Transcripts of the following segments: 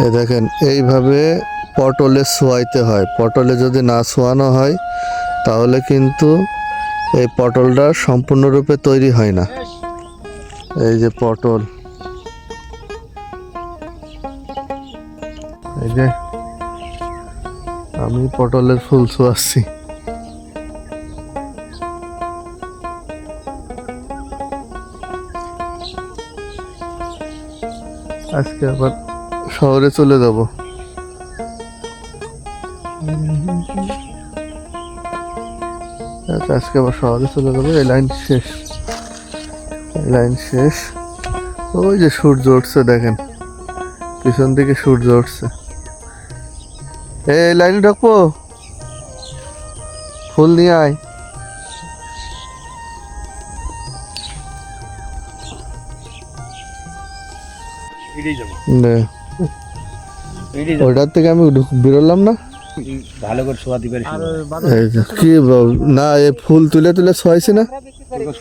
এই দেখেন এইভাবে পটলে ছোয়াইতে হয়। পটলে যদি না ছোয়ানো হয় তাহলে কিন্তু এই পটলটা সম্পূর্ণরূপে তৈরি হয় না। এই যে পটল, এই যে আমি পটলের ফুল ছোয়াচ্ছি। আজকে আবার শহরে চলে যাব। আজকে আবার শহরে চলে যাবো। এই লাইন শেষ, এই লাইন শেষ। ওই যে সূর্য উঠছে দেখেন, পিছন দিকে সূর্য উঠছে। এই লাইনে ঢুকবো, ফুল নিয়ে আয়। নে, ওইটার থেকে আমি বেরোলাম না। ভালো করে শোয়া দিবে এই যে, কি না এ ফুল তুলে তুলে ছোয়াইছি না।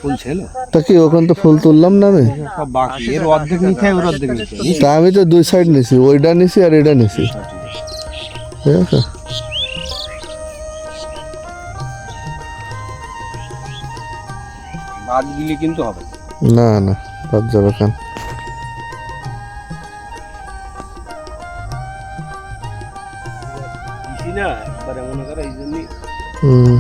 ফুল ছিল তা কি ওখান তো ফুল তুললাম না আমি। সব বাকি, এর অর্ধেক নিতে হয়, ওর অর্ধেক নিতে হয়। তা আমি তো দুই সাইড নিছি, ওইটা নিছি আর এটা নিছি। ঠিক আছে, বাদ দিলে কিন্তু হবে না না বাদ যাবে কেন। না, একবারে মনে করো এই জন্যই হুম